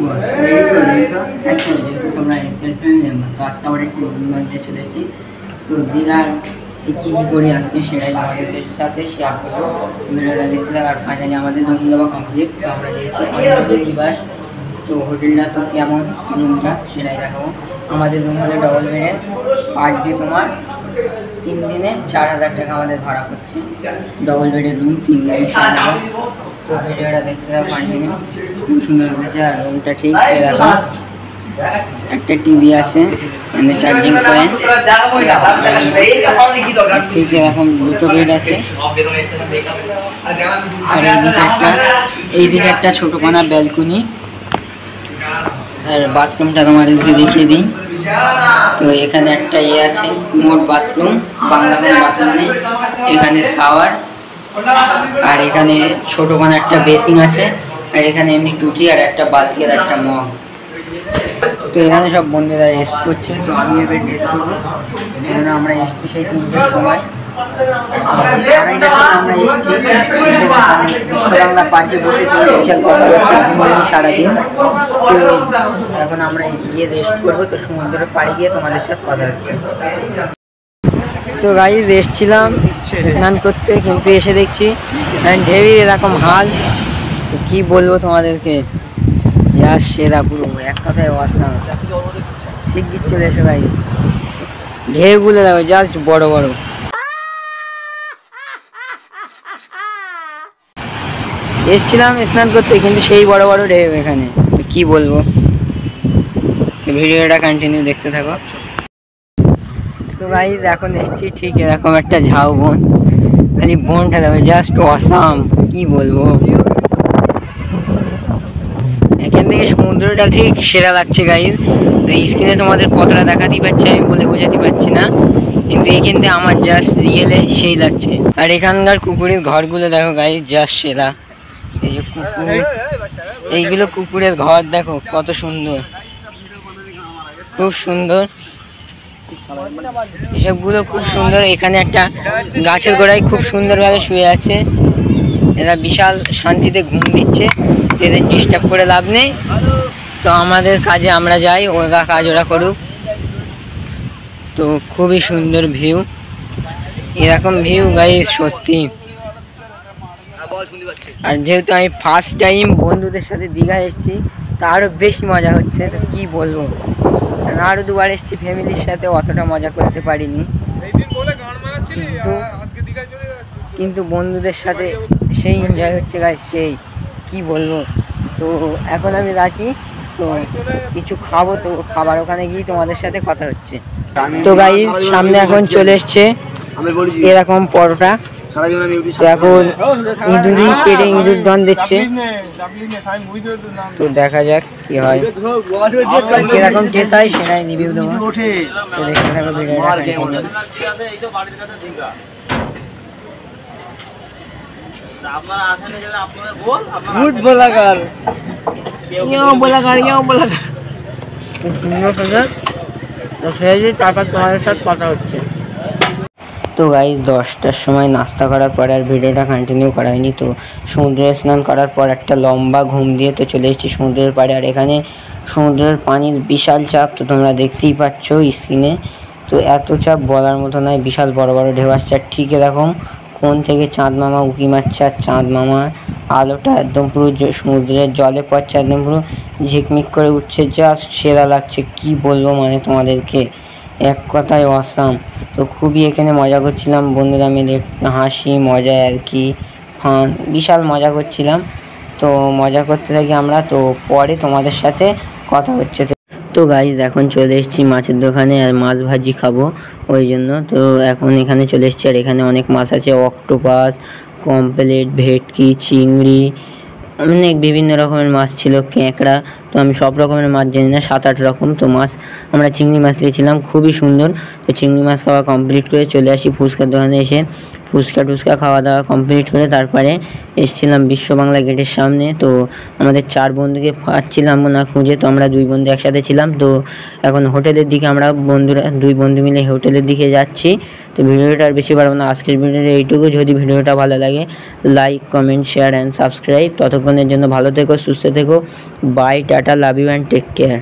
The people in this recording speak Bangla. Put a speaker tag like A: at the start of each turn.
A: বস রেডি তো আচ্ছা যেহেতু তোমরা এক্সেপ্ট মেম্বার তো আজকে আবার একটু নতুন মঞ্চে চলে এসেছি। তো দীঘার কী কী করে আজকে সেটাই আমাদের সাথে শেয়ার করবো। ভিডিওটা দেখতে থাক। আর ফাইনালি আমাদের রুম দেওয়া কমপ্লিট, তো আমরা দিয়েছি আমাদের নিবাস। তো হোটেলটা তো কেমন রুমটা সেটাই দেখাবো। আমাদের রুম হলে ডবল বেডের, পার ডে তোমার 3 দিনে 4000 টাকা আমাদের ভাড়া পড়ছে। ডবল বেডের রুম 3 দিনে 4000। তো ভিডিওটা দেখতে থাকো কন্টিনিউ, খুব সুন্দর হয়েছে। আর রুমটা ঠিক এরকম, একটা টিভি আছে, মানে চার্জিং পয়েন্ট, ঠিক এরকম 2টো বেড আছে। আর এইদিকে একটা ছোটোখানা ব্যালকনি। আর বাথরুমটা তোমাদেরকে দেখিয়ে দিই। তো এখানে একটা আছে, মোট বাথরুম, বাংলা কোনো বাথরুম নেই। এখানে শাওয়ার, আর এখানে ছোটোখানা একটা বেসিন আছে। আর এখানে এমনি টুটি আর একটা বালতি আর একটা মগ। তো এখানে সব বন্ধুরা রেস্ট করছে, তো আমি এবার রেস্ট করবো। এখানে আমরা এসছি সেই 3টার সময়, আমরা এসছি বাংলা পার্কে বসেছি সারাদিন। তো এখন আমরা গিয়ে রেস্ট করবো। তো সমুদ্রের পাড়ে গিয়ে তোমাদের সাথে কথা হচ্ছে। তো গাইজ এসছিলাম স্নান করতে, কিন্তু এসে দেখছি ঢেউই এরকম হাল। তো কী বলবো তোমাদেরকে, সেরা পুরো এক কথায় অসাম। শিগগির চলে এসো গাইজ, ঢেউগুলো দেখো জাস্ট বড় বড়। এসছিলাম স্নান করতে, কিন্তু সেই বড় বড় ঢেউ এখানে, কি বলবো। ভিডিওটা কন্টিনিউ দেখতে থাকো। তো গাইজ এখন এসছি ঠিক এরকম একটা ঝাউ বন, খালি বনটা দেখো জাস্ট অসাম, কি বলবো। এখান থেকে সমুদ্রটা ঠিক সেরা লাগছে গাইজ। তো স্ক্রিনে তোমাদের কতটা দেখাতেই পারছি আমি বলে বোঝাতে পারছি না, কিন্তু এখান থেকে আমার জাস্ট রিয়েলে সেই লাগছে। আর এখানকার কুকুরের ঘরগুলো দেখো গাইজ জাস্ট সেরা। এই যে কুকুর, এইগুলো কুকুরের ঘর দেখো কত সুন্দর, খুব সুন্দর। এসবগুলো খুব সুন্দর। এখানে একটা গাছের গোড়ায় খুব সুন্দরভাবে শুয়ে আছে, এরা বিশাল শান্তিতে ঘুম দিচ্ছে। এদের ডিস্টার্ব করে লাভ নেই। তো আমাদের কাজে আমরা যাই, ওরা কাজ ওরা করুক। তো খুবই সুন্দর ভিউ, এরকম ভিউ গাইস সত্যি। আর যেহেতু আমি ফার্স্ট টাইম বন্ধুদের সাথে দীঘা এসেছি, তা আরও বেশি মজা হচ্ছে। তো কী বলবো, আরও 2বার এসেছি ফ্যামিলির সাথে, অতটা মজা করতে পারিনি। কিন্তু বন্ধুদের সাথে সেই এনজয় হচ্ছে গাইস, সেই কি বলবো। তো এখন আমি রাখি, তো কিছু খাবো, তো খাবার ওখানে গিয়ে তোমাদের সাথে কথা হচ্ছে। তো গাইস সামনে এখন চলে এসছে এরকম পরোটা। তো এখন ইঁদুরই পেটে ইঁদুর ডন দিচ্ছে, তো দেখা যাক কি হয়, কিরকম টেস্ট হয় সেটাই রিভিউ দেবো। তো দেখতে থাকো ভিডিওটা। গুড বলাগার, তো সেই 4-5 তোমাদের সাথে কথা হচ্ছে। তো গাইজ 10টার সময় নাস্তা করার পরে আর ভিডিওটা কন্টিনিউ করা হয়নি। তো সমুদ্রে স্নান করার পর একটা লম্বা ঘুম দিয়ে তো চলে এসেছি সমুদ্রের পাড়ে। আর এখানে সমুদ্রের পানির বিশাল চাপ, তো তোমরা দেখতেই পাচ্ছ স্ক্রিনে। তো এত চাপ বলার মতো নয়, বিশাল বড় বড় ঢেউ আসছে। আর ঠিক এরকম কোন থেকে চাঁদ মামা উঁকি মারছে, আর চাঁদ মামার আলোটা একদম পুরো সমুদ্রের জলে পড়ছে, একদম পুরো ঝিকমিক করে উঠছে, জাস্ট সেরা লাগছে, কি বলবো মানে তোমাদেরকে, এক কথায় অসাম। তো খুবই এখানে মজা করছিলাম বন্ধুরা মিলে, হাসি মজা আর কি, ফান, বিশাল মজা করছিলাম। তো মজা করতে থাকি আমরা। তো পরে তোমাদের সাথে কথা হচ্ছে। তো গাইজ এখন চলে এসেছি মাছের দোকানে, আর মাছ ভাজি খাবো ওই জন্য। তো এখন এখানে চলে এসেছি, আর এখানে অনেক মাছ আছে, অক্টোপাস, পমফ্রেট, ভেটকি, চিংড়ি, অনেক বিভিন্ন রকমের মাছ ছিল, ক্যাঁকড়া। তো আমি সব রকমের মাছ জানি না, 7-8 রকম। তো মাছ আমরা চিংড়ি মাছ নিয়েছিলাম, খুবই সুন্দর। তো চিংড়ি মাছ খাওয়া কমপ্লিট করে চলে আসি ফুচকার দোকানে। এসে ফুচকা খাওয়া দাওয়া কমপ্লিট করে তারপরে এসেছিলাম বিশ্ব বাংলা গেটের সামনে। তো আমাদের 4 বন্ধুকে পাচ্ছিলাম না খুঁজে, তো আমরা 2 বন্ধু একসাথে ছিলাম। তো এখন হোটেলের দিকে আমরা 2 বন্ধু মিলে হোটেলের দিকে যাচ্ছি। তো ভিডিওটা আর বেশি বাড়বো না, আজকের ভিডিওটা এইটুকু। যদি ভিডিওটা ভালো লাগে like, comment, share and subscribe. ততক্ষণের জন্য ভালো থেকো, সুস্থ থেকো, bye, tata. Tata, love you and take care.